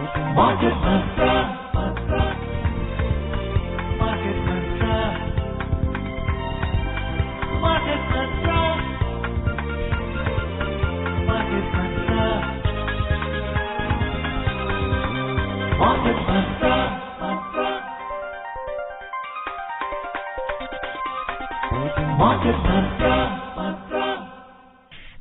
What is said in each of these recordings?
Market Mantra. Market Mantra. Market Mantra. Market Mantra. Market Mantra. Market Mantra.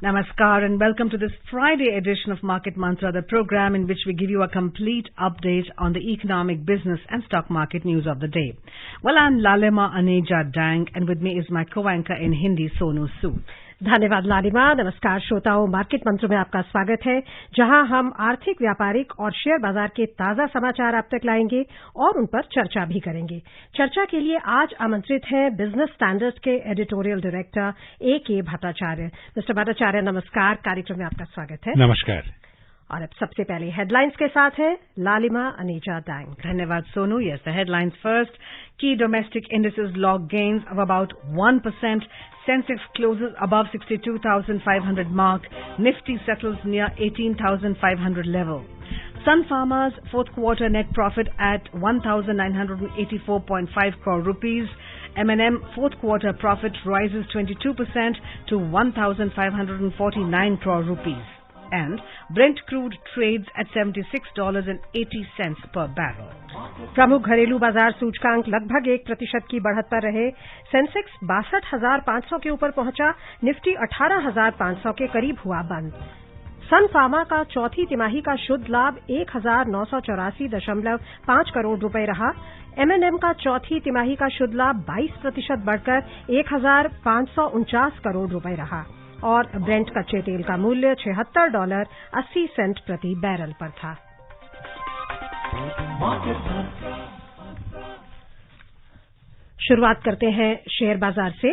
Namaskar and welcome to this Friday edition of Market Mantra, the program in which we give you a complete update on the economic, business and stock market news of the day. Well, I'm Lalima Aneja Dang and with me is my co-anchor in Hindi, Sonu Sood. धन्यवाद लालिमा। नमस्कार श्रोताओं, market मंत्र में आपका स्वागत है, जहां हम आर्थिक, व्यापारिक और शेयर बाजार के ताजा समाचार आप तक लाएंगे और उन पर चर्चा भी करेंगे। चर्चा के लिए आज आमंत्रित हैं बिजनेस स्टैंडर्ड के editorial director A.K. Bhattacharya. Mister Bhattacharya नमस्कार, कार्यक्रम में आपका स्वागत है। नमस्कार। और अब सबसे पहले हेडलाइंस के साथ है लालिमा अनीजा डैंग। धन्यवाद Sonu. Yes, the headlines first. Key domestic indices log gains of about 1%. Sensex closes above 62,500 mark. Nifty settles near 18,500 level. Sun Pharma's fourth quarter net profit at 1,984.5 crore rupees. M&M fourth quarter profit rises 22% to 1,549 crore rupees. And Brent crude trades at $76.80 per barrel. प्रमुख घरेलू बाजार सूचकांक लगभग 1% की बढ़त पर रहे। Sensex 62,500 के ऊपर पहुंचा। निफ्टी 18,500 के करीब हुआ बंद। सन फार्मा का चौथी तिमाही का शुद्ध लाभ 1,984.5 करोड़ रुपए रहा। M&M का चौथी तिमाही का शुद्ध लाभ 22% बढ़कर 1,549 करोड़ रुपए रहा और ब्रेंट कच्चे तेल का मूल्य $76.80 प्रति बैरल पर था। शुरुआत करते हैं शेयर बाजार से।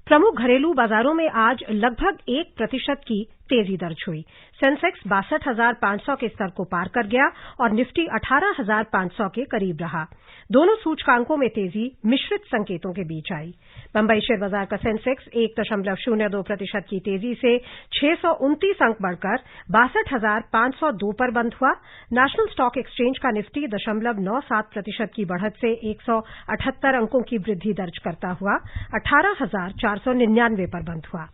प्रमुख घरेलू बाजारों में आज लगभग 1% की तेजी दर्ज हुई। सेंसेक्स 62,500 के स्तर को पार कर गया और निफ्टी 18,500 के करीब रहा। दोनों सूचकांकों में तेजी मिश्रित संकेतों के बीच आई। बंबई शेयर बाजार का सेंसेक्स 1.02% की तेजी से 629 अंक बढ़कर 62,502 पर बंद हुआ। नेशनल स्टॉक एक्सचेंज का निफ्टी 0.97% की बढ़त से 178 अंकों की वृद्धि दर्ज करता हुआ 18,499 पर बंद हुआ।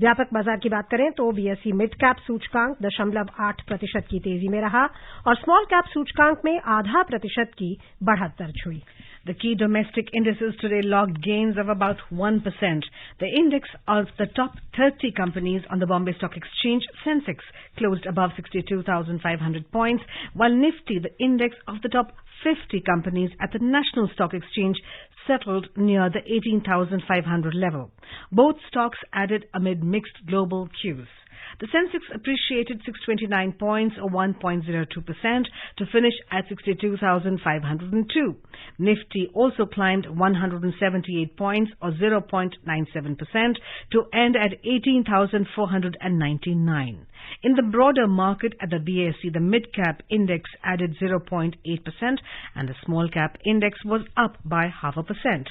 व्यापक बाजार की बात करें तो बीएसई मिड कैप सूचकांक 0.8% की तेजी में रहा और स्मॉल कैप सूचकांक में 0.5% की बढ़त दर्ज हुई। The key domestic indices today logged gains of about 1%. The index of the top 30 companies on the Bombay Stock Exchange, Sensex, closed above 62,500 points, while Nifty, the index of the top 50 companies at the National Stock Exchange, settled near the 18,500 level. Both stocks added amid mixed global cues. The Sensex appreciated 629 points or 1.02% to finish at 62,502. Nifty also climbed 178 points or 0.97% to end at 18,499. In the broader market at the BSE, the mid-cap index added 0.8% and the small-cap index was up by 0.5%.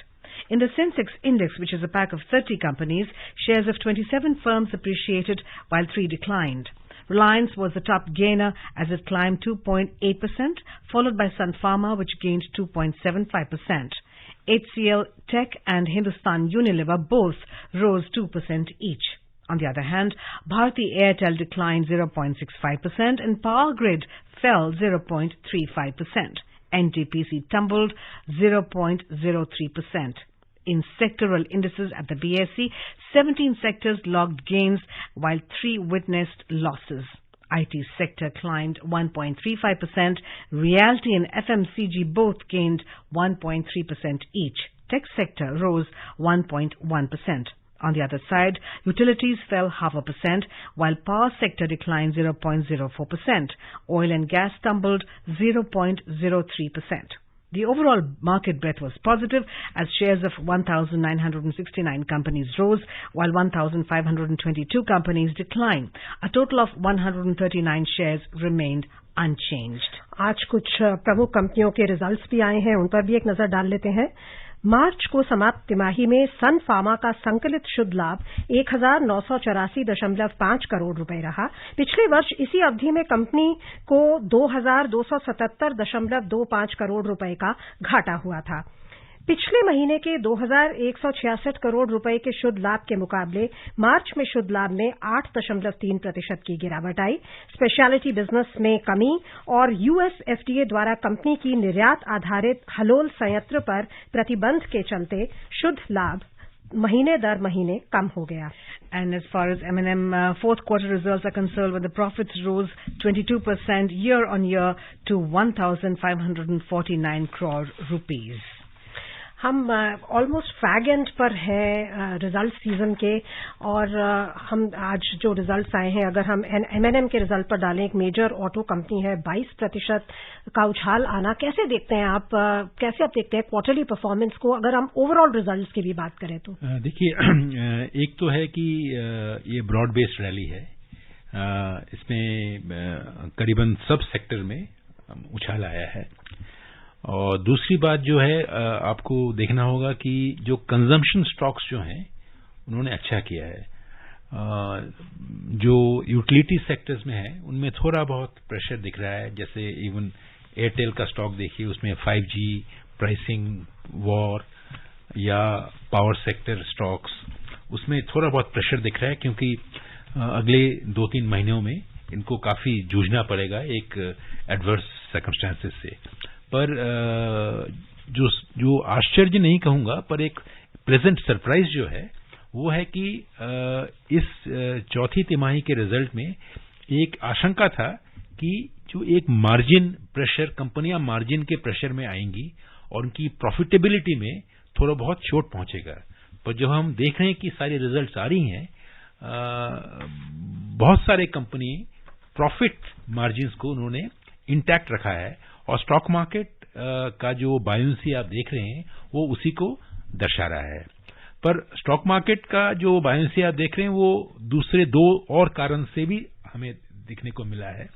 In the Sensex index, which is a pack of 30 companies, shares of 27 firms appreciated while 3 declined. Reliance was the top gainer as it climbed 2.8%, followed by Sun Pharma, which gained 2.75%. HCL Tech and Hindustan Unilever both rose 2% each. On the other hand, Bharti Airtel declined 0.65% and Power Grid fell 0.35%. NTPC tumbled 0.03%. In sectoral indices at the BSE, 17 sectors logged gains while 3 witnessed losses. IT sector climbed 1.35%. Realty and FMCG both gained 1.3% each. Tech sector rose 1.1%. On the other side, utilities fell 0.5%, while power sector declined 0.04%. Oil and gas tumbled 0.03%. The overall market breadth was positive as shares of 1,969 companies rose, while 1,522 companies declined. A total of 139 shares remained unchanged. आज कुछ प्रमुख कंपनियों के results भी आए हैं, उन पर भी एक नजर डाल लेते हैं। मार्च को समाप्त तिमाही में सन फार्मा का संकलित शुद्ध लाभ 1,984.5 करोड़ रुपए रहा। पिछले वर्ष इसी अवधि में कंपनी को 2,277.25 करोड़ रुपए का घाटा हुआ था। पिछले महीने के 2,166 करोड़ रुपए के शुद्ध लाभ के मुकाबले मार्च में शुद्ध लाभ में 8.3% की गिरावट आई। स्पेशलिटी बिजनेस में कमी और यूएस एफडीए द्वारा कंपनी की निर्यात आधारित हलोल संयंत्र पर प्रतिबंध के चलते शुद्ध लाभ महीने दर महीने कम हो गया। And as far as M&M fourth quarter results are concerned, when the profits rose 22% year on year to 1,549 crore rupees. हम ऑलमोस्ट फैग एंड पर हैं रिजल्ट सीजन के, और हम आज जो रिजल्ट्स आए हैं, अगर हम एमएनएम के रिजल्ट पर डालें, एक मेजर ऑटो कंपनी है, 22% का उछाल आना, कैसे देखते हैं आप, कैसे आप देखते हैं क्वार्टरली परफॉर्मेंस को, अगर हम ओवरऑल रिजल्ट्स की भी बात करें तो? देखिए, एक तो है कि ये ब्रॉड बेस्ड रैली है, इसमें करीबन सब सेक्टर में उछाल आया है। और दूसरी बात जो है, आपको देखना होगा कि जो कंजम्पशन स्टॉक्स जो हैं उन्होंने अच्छा किया है। जो यूटिलिटी सेक्टर्स में है उनमें थोड़ा बहुत प्रेशर दिख रहा है, जैसे इवन एयरटेल का स्टॉक देखिए, उसमें 5G प्राइसिंग वॉर, या पावर सेक्टर स्टॉक्स, उसमें थोड़ा बहुत प्रेशर दिख रहा है, क्योंकि अगले 2-3 महीनों में इनको काफी जूझना पड़ेगा एक एडवर्स सर्कमस्टेंसेस से। पर जो आश्चर्य नहीं कहूंगा, पर एक प्लेजेंट सरप्राइज जो है वो है कि इस चौथी तिमाही के रिजल्ट में एक आशंका था कि जो एक मार्जिन प्रेशर, कंपनियां मार्जिन के प्रेशर में आएंगी और उनकी प्रॉफिटेबिलिटी में थोड़ा बहुत चोट पहुंचेगा। पर जब हम देख रहे हैं कि सारी रिजल्ट्स आ रही हैं, बहुत सारे कंपनी प्रॉफिट मार्जिन्स को उन्होंने इंटैक्ट रखा है, और स्टॉक मार्केट का जो बायंसी आप देख रहे हैं वो उसी को दर्शा रहा है। पर स्टॉक मार्केट का जो बायंसी आप देख रहे हैं वो दूसरे 2 और कारण से भी हमें दिखने को मिला है।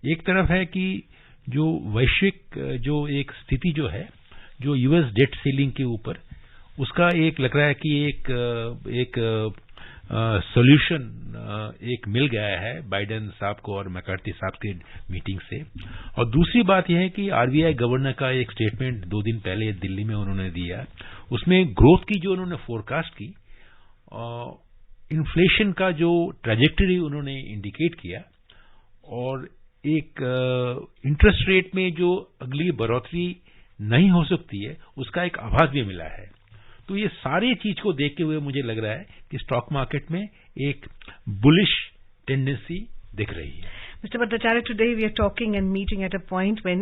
एक तरफ है कि जो वैश्विक जो एक स्थिति जो है, जो यूएस डेट सीलिंग के ऊपर, उसका एक लग रहा है कि एक सॉल्यूशन एक मिल गया है बाइडेन साहब को और मैकार्थी साहब के मीटिंग से। और दूसरी बात यह है कि आरबीआई गवर्नर का एक स्टेटमेंट 2 दिन पहले दिल्ली में उन्होंने दिया, उसमें ग्रोथ की जो उन्होंने फोरकास्ट की, इन्फ्लेशन का जो ट्रैजेक्टरी उन्होंने इंडिकेट किया, और एक इंटरेस्ट रेट में जो अगली बढ़ोतरी नहीं हो सकती है उसका एक आभास भी मिला है। तो ये सारी चीज को देखते हुए मुझे लग रहा है कि स्टॉक मार्केट में एक बुलिश टेंडेंसी दिख रही है। Mr. Bhattacharya, today we are talking and meeting at a point when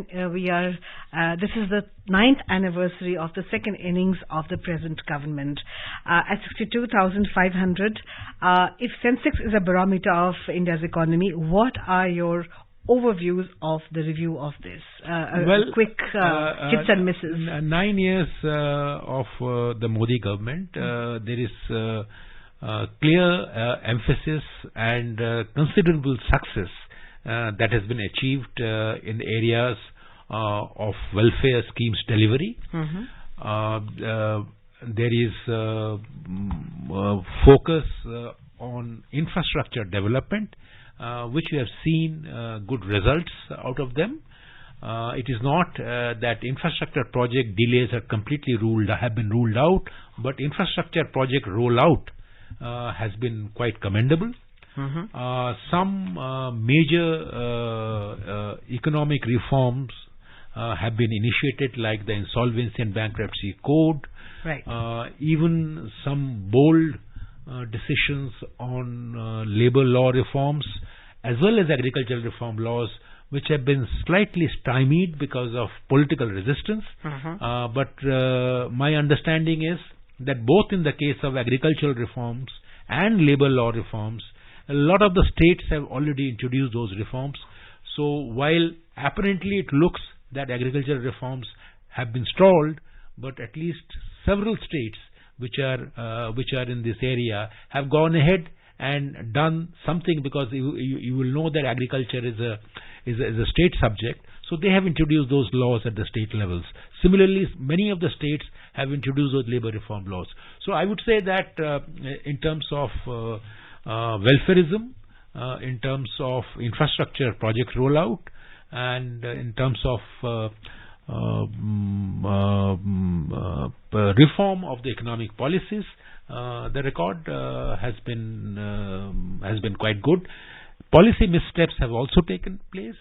this is the 9th anniversary of the second innings of the present government. At 62,500, if Sensex is a barometer of India's economy, what are your overviews of the review of this? Quick hits and misses. 9 years of the Modi government, there is clear emphasis and considerable success that has been achieved in the areas of welfare schemes delivery. There is focus on infrastructure development, which we have seen good results out of them. It is not that infrastructure project delays have been ruled out, but infrastructure project rollout has been quite commendable. Some major economic reforms have been initiated, like the Insolvency and Bankruptcy Code. Right. Even some bold decisions on labor law reforms, as well as agricultural reform laws, which have been slightly stymied because of political resistance. But my understanding is that both in the case of agricultural reforms and labor law reforms, a lot of the states have already introduced those reforms. So while apparently it looks that agricultural reforms have been stalled, but at least several states which are in this area have gone ahead and done something, because you will know that agriculture is a state subject. So they have introduced those laws at the state levels. Similarly, many of the states have introduced those labor reform laws. So I would say that in terms of welfareism, in terms of infrastructure project rollout, and in terms of reform of the economic policies, the record has been quite good. Policy missteps have also taken place.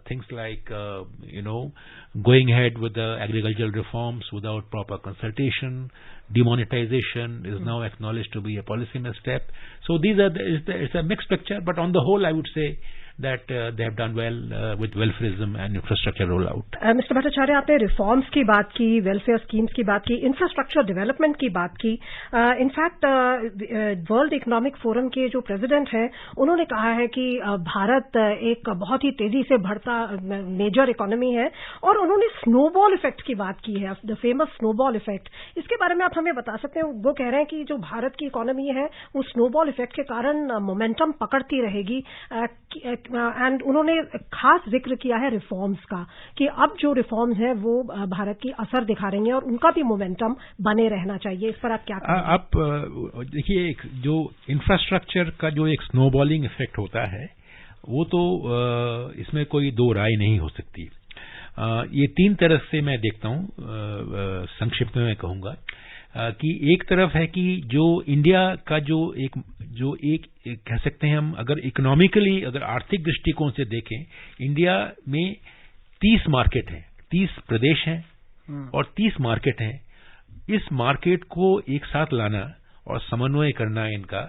Things like, going ahead with the agricultural reforms without proper consultation, demonetization is now acknowledged to be a policy misstep. So it's a mixed picture, but on the whole, I would say that they have done well with welfareism and infrastructure rollout. Mr. Bhattacharya, आपने reforms की बात की, welfare schemes की बात की, infrastructure development की बात की. इनफैक्ट वर्ल्ड इकोनॉमिक फोरम के जो प्रेसिडेंट हैं, उन्होंने कहा है कि भारत एक बहुत ही तेजी से बढ़ता मेजर इकोनॉमी है, और उन्होंने स्नोबॉल इफेक्ट की बात की है, द फेमस स्नोबॉल इफेक्ट. इसके बारे में आप हमें बता सकते हैं? वो कह रहे हैं कि जो भारत की इकोनॉमी है वो स्नोबॉल इफेक्ट के कारण मोमेंटम पकड़ती रहेगी, एंड उन्होंने खास जिक्र किया है रिफॉर्म्स का, कि अब जो रिफॉर्म्स हैं वो भारत की असर दिखा रही हैं और उनका भी मोमेंटम बने रहना चाहिए. इस पर आप क्या कहेंगे? आप देखिए, जो इंफ्रास्ट्रक्चर का जो एक स्नोबॉलिंग इफेक्ट होता है, वो तो इसमें कोई दो राय नहीं हो सकती. ये तीन तरह से मैं देखता हूं. संक्षिप्त में मैं कहूंगा कि एक तरफ है कि जो इंडिया का जो एक कह सकते हैं हम, अगर इकोनॉमिकली, अगर आर्थिक दृष्टिकोण से देखें, इंडिया में 30 मार्केट हैं, 30 प्रदेश हैं और 30 मार्केट हैं. इस मार्केट को एक साथ लाना और समन्वय करना, इनका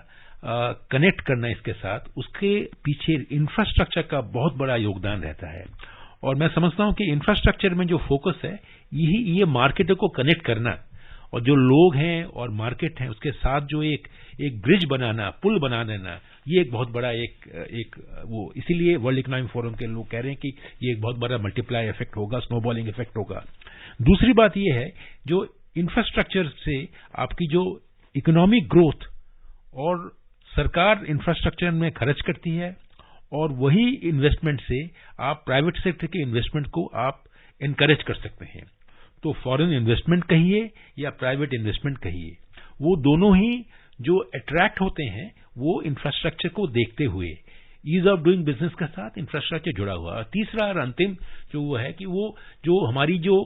कनेक्ट करना इसके साथ, उसके पीछे इंफ्रास्ट्रक्चर का बहुत बड़ा योगदान रहता है. और मैं समझता हूं कि इंफ्रास्ट्रक्चर में जो फोकस है, ये मार्केटों को कनेक्ट करना, और जो लोग हैं और मार्केट हैं उसके साथ जो एक ब्रिज बनाना, पुल बना देना, ये एक बहुत बड़ा वो, इसीलिए वर्ल्ड इकोनॉमिक फोरम के लोग कह रहे हैं कि ये एक बहुत बड़ा मल्टीप्लाई इफेक्ट होगा, स्नोबॉलिंग इफेक्ट होगा. दूसरी बात ये है, जो इंफ्रास्ट्रक्चर से आपकी जो इकोनॉमिक ग्रोथ, और सरकार इंफ्रास्ट्रक्चर में खर्च करती है, और वही इन्वेस्टमेंट से आप प्राइवेट सेक्टर के इन्वेस्टमेंट को आप एनकरेज कर सकते हैं. तो फॉरेन इन्वेस्टमेंट कहिए या प्राइवेट इन्वेस्टमेंट कहिए, वो दोनों ही जो अट्रैक्ट होते हैं वो इंफ्रास्ट्रक्चर को देखते हुए, ईज ऑफ डूइंग बिजनेस के साथ इंफ्रास्ट्रक्चर जुड़ा हुआ. और तीसरा और अंतिम जो वो है कि वो जो हमारी जो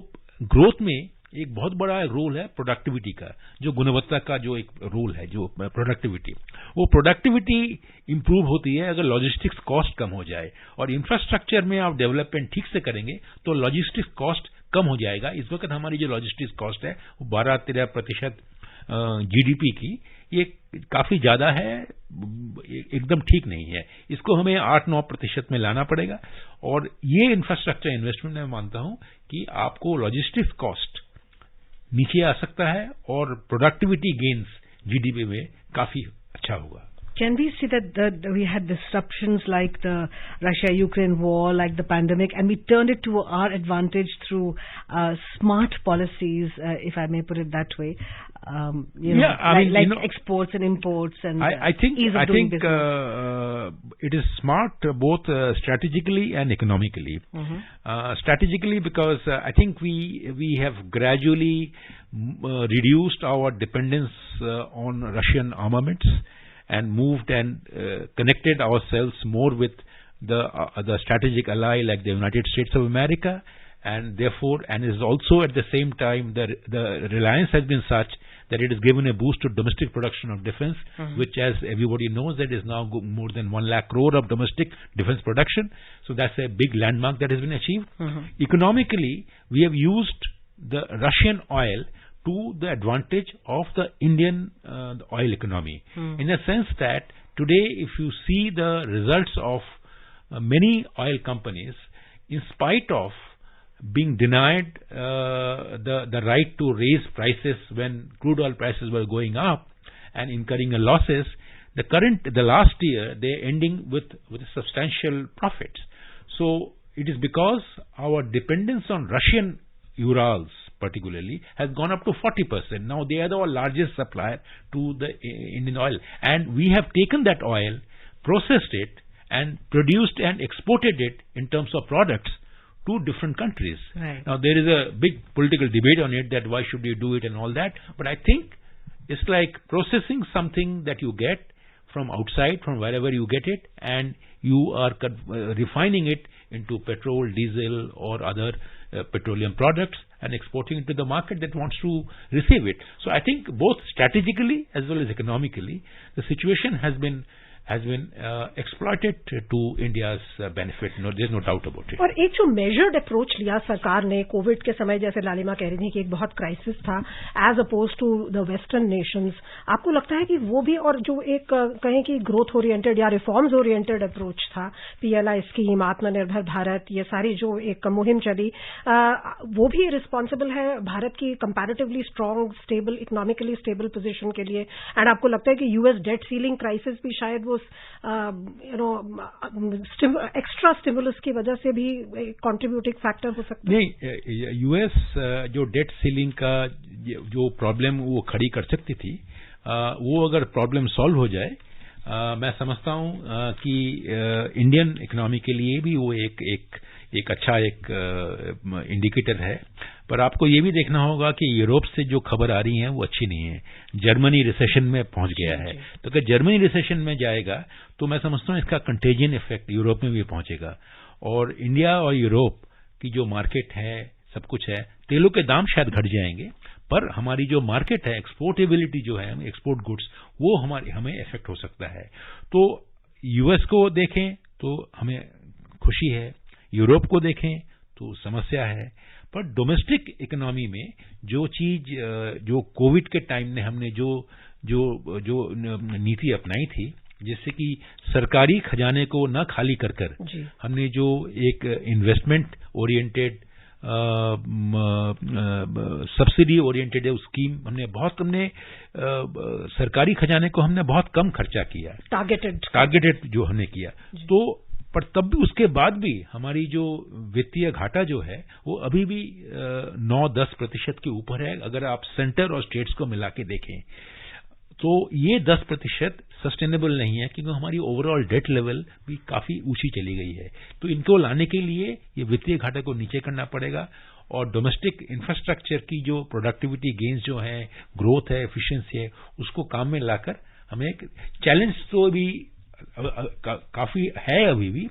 ग्रोथ में एक बहुत बड़ा रोल है प्रोडक्टिविटी का, जो गुणवत्ता का जो एक रोल है, जो प्रोडक्टिविटी, वो प्रोडक्टिविटी इंप्रूव होती है अगर लॉजिस्टिक्स कॉस्ट कम हो जाए. और इंफ्रास्ट्रक्चर में आप डेवलपमेंट ठीक से करेंगे तो लॉजिस्टिक्स कॉस्ट कम हो जाएगा. इस वक्त हमारी जो लॉजिस्टिक्स कॉस्ट है वो 12-13% जीडीपी की, ये काफी ज्यादा है, एकदम ठीक नहीं है. इसको हमें 8-9% में लाना पड़ेगा. और ये इंफ्रास्ट्रक्चर इन्वेस्टमेंट मैं मानता हूं कि आपको लॉजिस्टिक्स कॉस्ट नीचे आ सकता है और प्रोडक्टिविटी गेन्स जीडीपी में काफी अच्छा होगा. Can we see that we had disruptions like the Russia-Ukraine war, like the pandemic, and we turned it to our advantage through smart policies, if I may put it that way? Exports and imports, and I think it is smart both strategically and economically. Strategically, because I think we have gradually reduced our dependence on Russian armaments, and moved and connected ourselves more with the strategic ally like the United States of America, and therefore, and is also at the same time the reliance has been such that it has given a boost to domestic production of defense, which, as everybody knows, that is now more than 1 lakh crore of domestic defense production. So that's a big landmark that has been achieved. Economically, we have used the Russian oil to the advantage of the Indian oil economy, in a sense that today, if you see the results of many oil companies, in spite of being denied the right to raise prices when crude oil prices were going up and incurring losses, the last year they are ending with substantial profits. So it is because our dependence on Russian Urals particularly, has gone up to 40%. Now they are the largest supplier to the Indian oil. And we have taken that oil, processed it, and produced and exported it in terms of products to different countries. Right. Now there is a big political debate on it, that why should you do it and all that. But I think it's like processing something that you get from outside, from wherever you get it, and you are refining it into petrol, diesel, or other petroleum products, and exporting it to the market that wants to receive it. So I think both strategically as well as economically, the situation has been exploited to India's benefit. No, there's no doubt about it. और एक जो measured approach लिया सरकार ने Covid के समय, जैसे लालिमा कह रही थी कि एक बहुत क्राइसिस था as oppose to the western nations, आपको लगता है कि वो भी, और जो एक कहें कि ग्रोथ ओरिएंटेड या रिफॉर्म्स ओरिएंटेड अप्रोच था, पीएलआई स्कीम, आत्मनिर्भर भारत, ये सारी जो एक मुहिम चली, वो भी रिस्पॉन्सिबल है भारत की comparatively strong, stable, economically stable position के लिए? एंड आपको लगता है कि यूएस डेट सीलिंग क्राइसिस भी शायद वो एक्स्ट्रा स्टिमुलस की वजह से भी कंट्रीब्यूटिंग फैक्टर हो सकता है? नहीं, यूएस जो डेट सीलिंग का जो प्रॉब्लम वो खड़ी कर सकती थी, वो अगर प्रॉब्लम सॉल्व हो जाए, मैं समझता हूं कि इंडियन इकोनॉमी के लिए भी वो एक अच्छा इंडिकेटर है। पर आपको ये भी देखना होगा कि यूरोप से जो खबर आ रही है वो अच्छी नहीं है। जर्मनी रिसेशन में पहुंच गया है, तो अगर जर्मनी रिसेशन में जाएगा तो मैं समझता हूं इसका कंटेजियन इफेक्ट यूरोप में भी पहुंचेगा। और इंडिया और यूरोप की जो मार्केट है, सब कुछ है, तेलों के दाम शायद घट जाएंगे, पर हमारी जो मार्केट है, एक्सपोर्टेबिलिटी जो है, एक्सपोर्ट गुड्स, वो हमें इफेक्ट हो सकता है। तो यूएस को देखें तो हमें खुशी है, यूरोप को देखें तो समस्या है। पर डोमेस्टिक इकोनॉमी में जो चीज, जो कोविड के टाइम में हमने जो नीति अपनाई थी, जिससे कि सरकारी खजाने को न खाली कर हमने जो एक इन्वेस्टमेंट ओरिएंटेड, सब्सिडी ओरिएंटेड है, उस स्कीम हमने सरकारी खजाने को हमने बहुत कम खर्चा किया, टारगेटेड जो हमने किया। तो पर तब भी, उसके बाद भी हमारी जो वित्तीय घाटा जो है वो अभी भी 9-10% के ऊपर है। अगर आप सेंटर और स्टेट्स को मिला के देखें तो ये 10% सस्टेनेबल नहीं है, क्योंकि हमारी ओवरऑल डेट लेवल भी काफी ऊंची चली गई है। तो इनको लाने के लिए ये वित्तीय घाटे को नीचे करना पड़ेगा, और डोमेस्टिक इंफ्रास्ट्रक्चर की जो प्रोडक्टिविटी गेन्स जो है, ग्रोथ है, एफिशिएंसी है, उसको काम में लाकर हमें, चैलेंज तो भी काफी है अभी भी,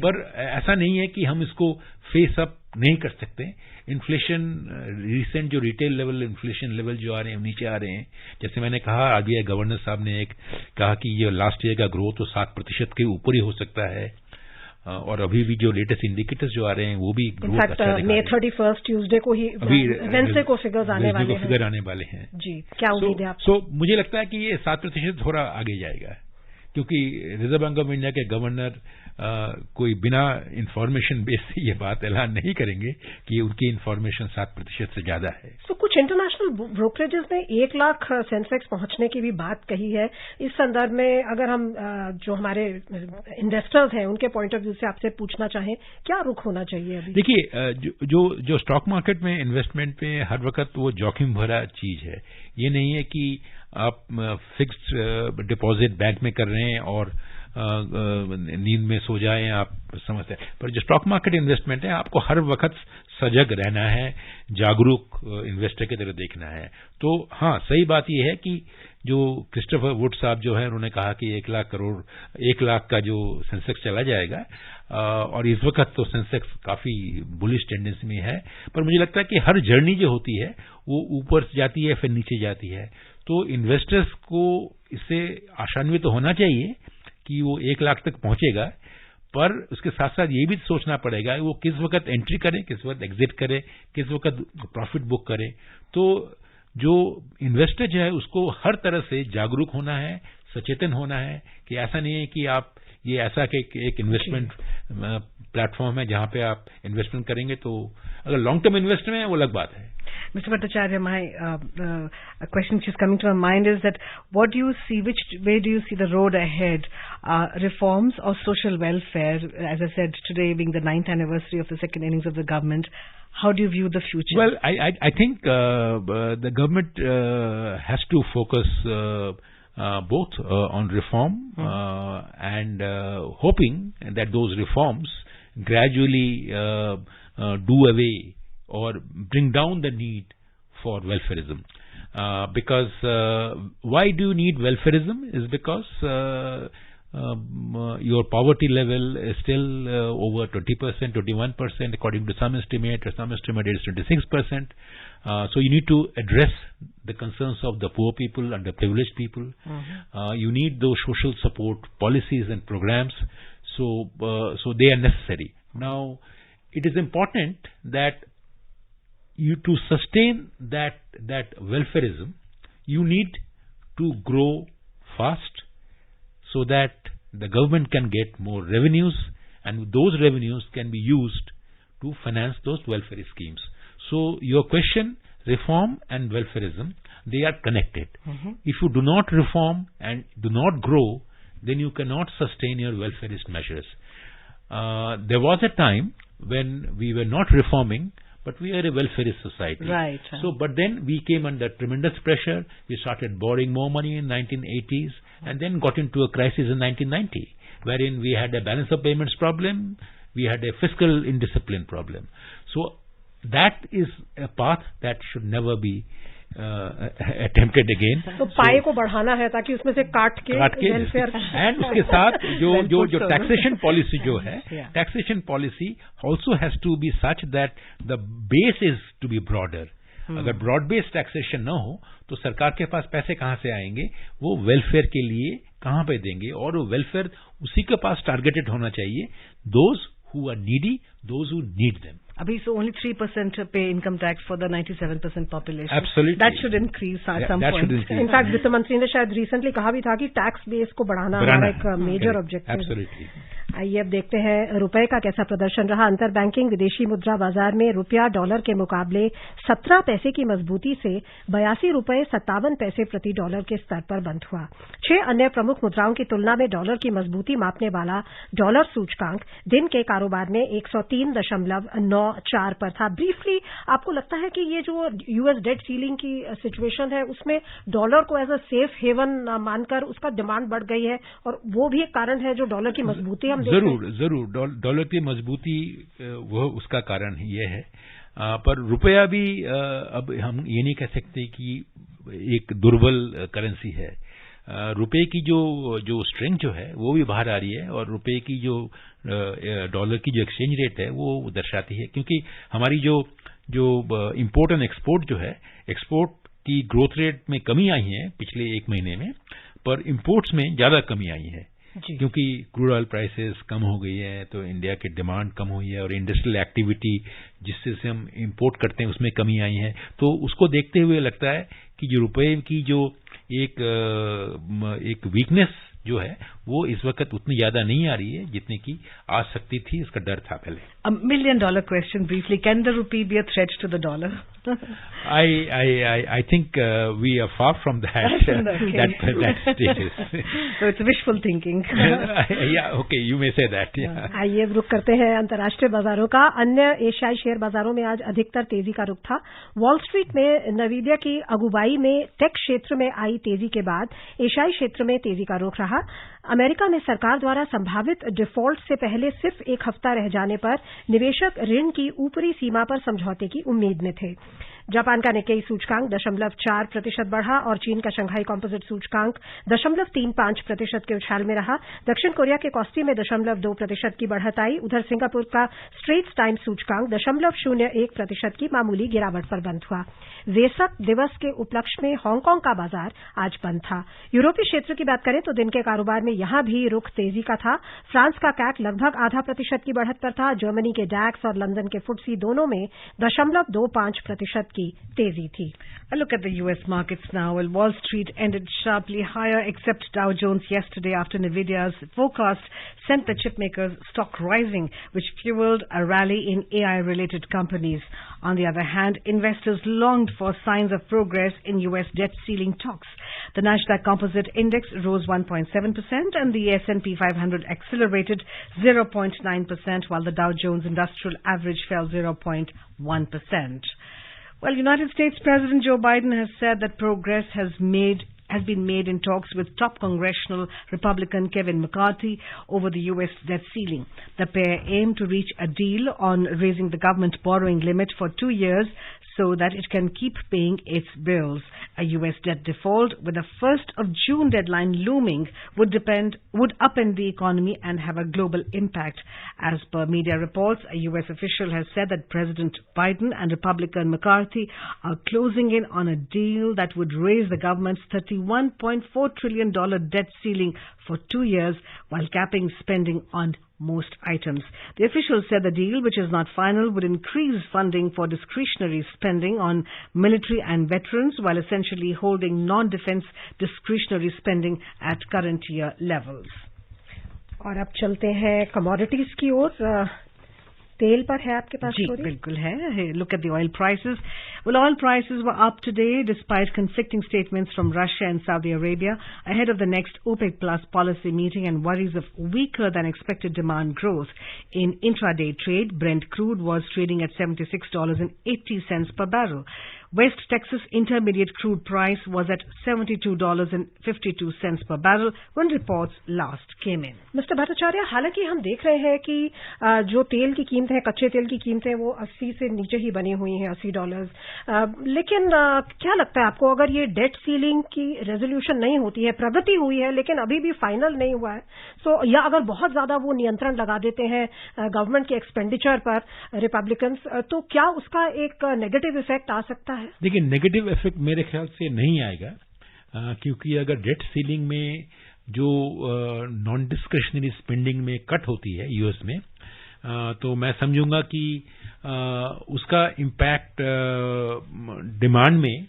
पर ऐसा नहीं है कि हम इसको फेस अप नहीं कर सकते। इन्फ्लेशन, रिसेंट जो रिटेल लेवल इन्फ्लेशन लेवल जो आ रहे हैं, नीचे आ रहे हैं। जैसे मैंने कहा, आरबीआई गवर्नर साहब ने कहा कि ये लास्ट ईयर का ग्रोथ तो 7% के ऊपर ही हो सकता है, और अभी भी जो लेटेस्ट इंडिकेटर्स जो आ रहे हैं वो भी ग्रोथ अच्छा दिखा रहे हैं। May 31 ट्यूसडे को ही, वेडनेसडे को फिगर्स आने वाले हैं। जी, क्या उम्मीद है आपको? सो मुझे लगता है कि ये 7% थोड़ा आगे जाएगा, क्योंकि रिजर्व बैंक ऑफ इंडिया के गवर्नर कोई बिना इंफॉर्मेशन बेस से ये बात ऐलान नहीं करेंगे कि उनकी इंफॉर्मेशन 7% से ज्यादा है। तो कुछ इंटरनेशनल ब्रोकरेजेस ने 1 लाख सेंसेक्स पहुंचने की भी बात कही है। इस संदर्भ में अगर हम जो हमारे इन्वेस्टर्स हैं उनके पॉइंट ऑफ व्यू से आपसे पूछना चाहें, क्या रुख होना चाहिए अभी? देखिए, जो स्टॉक मार्केट में इन्वेस्टमेंट में हर वक्त वो जोखिम भरा चीज है। ये नहीं है कि आप फिक्स्ड डिपॉजिट बैंक में कर रहे हैं और नींद में सो जाएं, आप समझते हैं। पर जो स्टॉक मार्केट इन्वेस्टमेंट है, आपको हर वक्त सजग रहना है, जागरूक इन्वेस्टर की तरह देखना है। तो हाँ, सही बात यह है कि जो क्रिस्टोफर वुड साहब जो है, उन्होंने कहा कि 1 लाख का जो सेंसेक्स चला जाएगा, और इस वक्त तो सेंसेक्स काफी बुलिश टेंडेंसी में है। पर मुझे लगता है कि हर जर्नी जो होती है वो ऊपर जाती है, फिर नीचे जाती है। तो इन्वेस्टर्स को इससे आशान्वित तो होना चाहिए कि वो 1 लाख तक पहुंचेगा, पर उसके साथ साथ ये भी सोचना पड़ेगा वो किस वक्त एंट्री करे, किस वक्त एग्जिट करे, किस वक्त प्रॉफिट बुक करे। तो जो इन्वेस्टर जो है उसको हर तरह से जागरूक होना है, सचेतन होना है, कि ऐसा नहीं है कि आप ये ऐसा कि एक इन्वेस्टमेंट प्लेटफॉर्म है जहां पे आप इन्वेस्टमेंट करेंगे, तो अगर लॉन्ग टर्म इन्वेस्टमेंट है वो अलग बात है। Mr. Bhattacharya, my question which is coming to my mind is that what do you see, which way do you see the road ahead? Reforms or social welfare? As I said, today being the 9th anniversary of the second innings of the government, how do you view the future? Well, I think the government has to focus both on reform and hoping that those reforms gradually do away or bring down the need for welfarism. Because why do you need welfarism? Is because your poverty level is still over 20%, 21%, according to some estimate, or some estimate it is 26%. So you need to address the concerns of the poor people, underprivileged people. You need those social support policies and programs. So they are necessary. Now, it is important that you to sustain that welfarism, you need to grow fast so that the government can get more revenues, and those revenues can be used to finance those welfare schemes. So your question, reform and welfarism, they are connected. If you do not reform and do not grow, then you cannot sustain your welfarist measures. There was a time when we were not reforming, but we are a welfarist society. Right. So, but then we came under tremendous pressure. We started borrowing more money in 1980s and then got into a crisis in 1990, wherein we had a balance of payments problem, we had a fiscal indiscipline problem. So that is a path that should never be attempted again. तो पाए को बढ़ाना है ताकि उसमें से काट के वेलफेयर एंड उसके साथ जो टैक्सेशन पॉलिसी जो है, taxation policy also has to be such that the base is to be broader. अगर ब्रॉड बेस्ड टैक्सेशन न हो तो सरकार के पास पैसे कहां से आएंगे? वो वेलफेयर के लिए कहां पे देंगे? और वो वेलफेयर उसी के पास टारगेटेड होना चाहिए, those who are needy, those who need them. Abhi, so only 3% pay income tax for the 97% population. Absolutely. That should increase at some point. In fact वित्त मंत्री ने शायद रिसेंटली कहा भी था कि टैक्स बेस को बढ़ाना हमारा एक मेजर ऑब्जेक्टिव है। Absolutely. आइए अब देखते हैं रुपए का कैसा प्रदर्शन रहा। अंतर बैंकिंग विदेशी मुद्रा बाजार में रुपया डॉलर के मुकाबले 17 पैसे की मजबूती से 82 रुपए 57 पैसे प्रति डॉलर के स्तर पर बंद हुआ। 6 अन्य प्रमुख मुद्राओं की तुलना में डॉलर की मजबूती मापने वाला डॉलर सूचकांक दिन के कारोबार में 103.94 पर था। ब्रीफली, आपको लगता है कि ये जो यूएस डेट सीलिंग की सिचुएशन है उसमें डॉलर को एज अ सेफ हेवन मानकर उसका डिमांड बढ़ गई है और वो भी एक कारण है जो डॉलर की मजबूती हम जरूर डॉलर की मजबूती वो उसका कारण ये है। पर रुपया भी अब हम ये नहीं कह सकते कि एक दुर्बल करेंसी है। रुपए की जो स्ट्रेंथ जो है वो भी बाहर आ रही है और रुपए की जो डॉलर की जो एक्सचेंज रेट है वो दर्शाती है, क्योंकि हमारी जो इंपोर्ट एंड एक्सपोर्ट जो है, एक्सपोर्ट की ग्रोथ रेट में कमी आई है पिछले 1 महीने में, पर इंपोर्ट्स में ज्यादा कमी आई है क्योंकि क्रूड ऑयल प्राइसेस कम हो गई है, तो इंडिया की डिमांड कम हुई है और इंडस्ट्रियल एक्टिविटी जिससे से हम इंपोर्ट करते हैं उसमें कमी आई है। तो उसको देखते हुए लगता है कि जो रुपए की जो एक वीकनेस जो है वो इस वक्त उतनी ज्यादा नहीं आ रही है जितने की आ सकती थी, इसका डर था पहले। $1 million question briefly, can the rupee be a threat to the dollar? I think we are far from that status. So it's wishful thinking. Yeah, okay, you may say that. Yeah. आइए रुक करते हैं अंतर्राष्ट्रीय बाजारों का। अन्य एशियाई share बाजारों में आज अधिकतर तेजी का रुख था। वॉल स्ट्रीट में नवीदिया की अगुवाई में टेक क्षेत्र में आई तेजी के बाद एशियाई क्षेत्र में तेजी का रुख रहा। अमेरिका में सरकार द्वारा संभावित डिफॉल्ट से पहले सिर्फ 1 हफ्ता रह जाने पर निवेशक ऋण की ऊपरी सीमा पर समझौते की उम्मीद में थे। जापान का निक्केई सूचकांक 0.4% बढ़ा और चीन का शंघाई कॉम्पोजिट सूचकांक 0.35% के उछाल में रहा। दक्षिण कोरिया के कॉस्टी में 0.2% की बढ़त आई। उधर सिंगापुर का स्ट्रेट्स टाइम्स सूचकांक 0.01% की मामूली गिरावट पर बंद हुआ। वेसक दिवस के उपलक्ष्य में हांगकांग का बाजार आज बंद था। यूरोपीय क्षेत्र की बात करें तो दिन के कारोबार में में यहां भी रुख तेजी का था। फ्रांस का कैक लगभग 0.5% की बढ़त पर था। जर्मनी के डैक्स और लंदन के फुटसी दोनों में 0.25% की तेजी थी। A look at the U.S. markets now. Well, Wall Street ended sharply higher except Dow Jones yesterday after Nvidia's forecast sent the chipmaker's stock rising, which fueled a rally in AI-related companies. On the other hand, investors longed for signs of progress in U.S. debt ceiling talks. The Nasdaq Composite Index rose 1.7% and the S&P 500 accelerated 0.9%, while the Dow Jones Industrial Average fell 0.1%. Well, United States President Joe Biden has said that progress has been made in talks with top congressional Republican Kevin McCarthy over the U.S. debt ceiling. The pair aim to reach a deal on raising the government borrowing limit for 2 years so that it can keep paying its bills. A U.S. debt default with the 1st of June deadline looming would upend the economy and have a global impact. As per media reports, a U.S. official has said that President Biden and Republican McCarthy are closing in on a deal that would raise the government's $31.4 trillion debt ceiling for 2 years while capping spending on most items. The official said the deal, which is not final, would increase funding for discretionary spending on military and veterans while essentially holding non-defense discretionary spending at current year levels. और अब चलते हैं commodities की ओर। तेल पर है आपके पास जी बिल्कुल है। Look at the oil prices. Well, oil prices were up today despite conflicting statements from Russia and Saudi Arabia ahead of the next OPEC Plus policy meeting and worries of weaker than expected demand growth. In intraday trade, Brent crude was trading at $76.80 per barrel. West Texas Intermediate crude price was at $72.52 per barrel when reports last came in. Mr. Bhattacharya, हालांकि हम देख रहे हैं कि जो तेल की कीमत है, कच्चे तेल की कीमत है, वो 80 से नीचे ही बनी हुई हैं, $80। लेकिन क्या लगता है आपको, अगर ये डेट सीलिंग की रेजोल्यूशन नहीं होती है, प्रगति हुई है लेकिन अभी भी फाइनल नहीं हुआ है, तो या अगर बहुत ज्यादा वो नियंत्रण लगा देते हैं गवर्नमेंट के एक्सपेंडिचर पर रिपब्लिकन्स, तो क्या उसका एक नेगेटिव इफेक्ट आ सकता है? देखिए, नेगेटिव इफेक्ट मेरे ख्याल से नहीं आएगा, क्योंकि अगर डेट सीलिंग में जो नॉन डिस्क्रिशनरी स्पेंडिंग में कट होती है यूएस में, तो मैं समझूंगा कि उसका इम्पैक्ट डिमांड में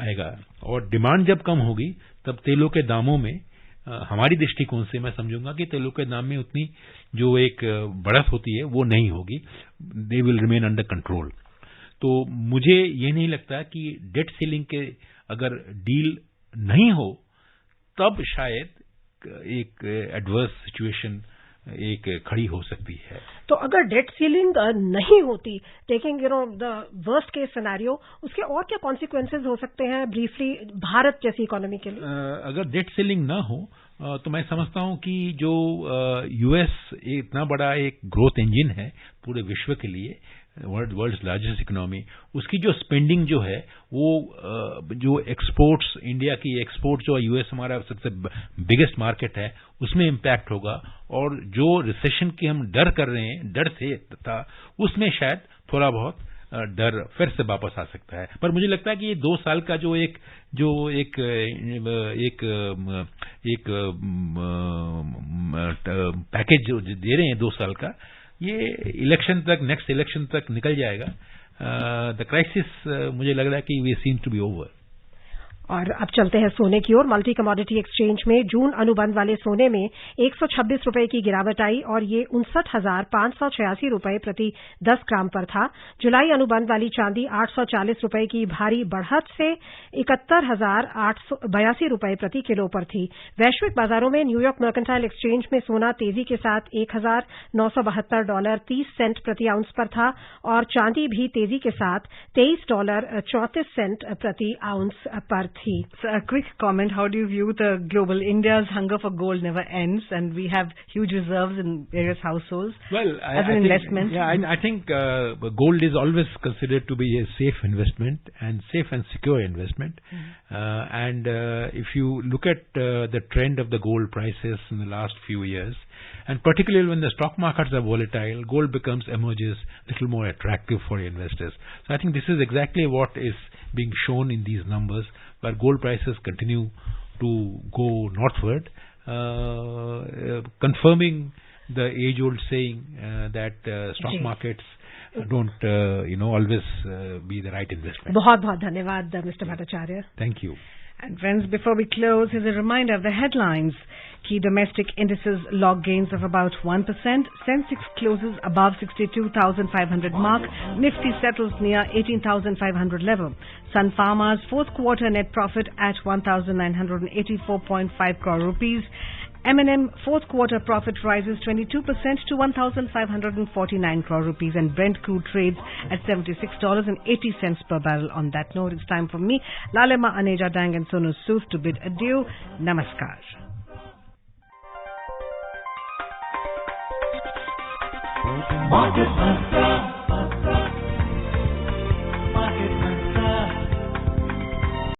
आएगा, और डिमांड जब कम होगी तब तेलों के दामों में, हमारी दृष्टिकोण से मैं समझूंगा कि तेलों के दाम में उतनी जो एक बढ़त होती है वो नहीं होगी, they will remain under control. तो मुझे ये नहीं लगता कि डेट सीलिंग के अगर डील नहीं हो तब शायद एक एडवर्स सिचुएशन एक खड़ी हो सकती है। तो अगर डेट सीलिंग नहीं होती, taking the worst case scenario, उसके और क्या कॉन्सिक्वेंसेस हो सकते हैं ब्रीफली भारत जैसी इकोनॉमी के लिए? अगर डेट सीलिंग ना हो तो मैं समझता हूं कि जो यूएस इतना बड़ा एक ग्रोथ इंजन है पूरे विश्व के लिए, वर्ल्ड्स लार्जेस्ट इकोनॉमी, उसकी जो स्पेंडिंग जो है वो जो एक्सपोर्ट्स, इंडिया की एक्सपोर्ट जो यूएस हमारा सबसे बिगेस्ट मार्केट है, उसमें इम्पैक्ट होगा, और जो रिसेशन की हम डर कर रहे हैं, डर था, उसमें शायद थोड़ा बहुत डर फिर से वापस आ सकता है। पर मुझे लगता है कि ये 2 साल का जो एक पैकेज जो दे रहे हैं 2 साल का, ये इलेक्शन तक, नेक्स्ट इलेक्शन तक निकल जाएगा। द क्राइसिस मुझे लग रहा है कि we seem to be over. और अब चलते हैं सोने की ओर। मल्टी कमोडिटी एक्सचेंज में जून अनुबंध वाले सोने में 126 रुपए की गिरावट आई और ये 59,586 रुपए प्रति 10 ग्राम पर था। जुलाई अनुबंध वाली चांदी 840 रुपए की भारी बढ़त से 71,882 रुपए प्रति किलो पर थी। वैश्विक बाजारों में न्यूयॉर्क मर्केंटाइल एक्सचेंज में सोना तेजी के साथ $1,972.30 प्रति आउंस पर था और चांदी भी तेजी के साथ $23.34 प्रति आउंस पर थी। So a quick comment, how do you view the global India's hunger for gold never ends and we have huge reserves in various households as an investment? I think gold is always considered to be a safe investment and safe and secure investment. And if you look at the trend of the gold prices in the last few years, and particularly when the stock markets are volatile, gold emerges a little more attractive for investors. So I think this is exactly what is being shown in these numbers, where gold prices continue to go northward, confirming the age-old saying that stock markets don't, always be the right investment. बहुत-बहुत धन्यवाद, Mr. Bhattacharya. Thank you. And friends, before we close, here's a reminder of the headlines. Key domestic indices log gains of about 1%. Sensex closes above 62,500 mark. Nifty settles near 18,500 level. Sun Pharma's fourth quarter net profit at 1,984.5 crore rupees. M&M fourth quarter profit rises 22% to 1,549 crore rupees, and Brent crude trades at $76.80 per barrel. On that note, it's time for me, Lalema Aneja Dang and Sonu Sood to bid adieu. Namaskar. Market Mantra.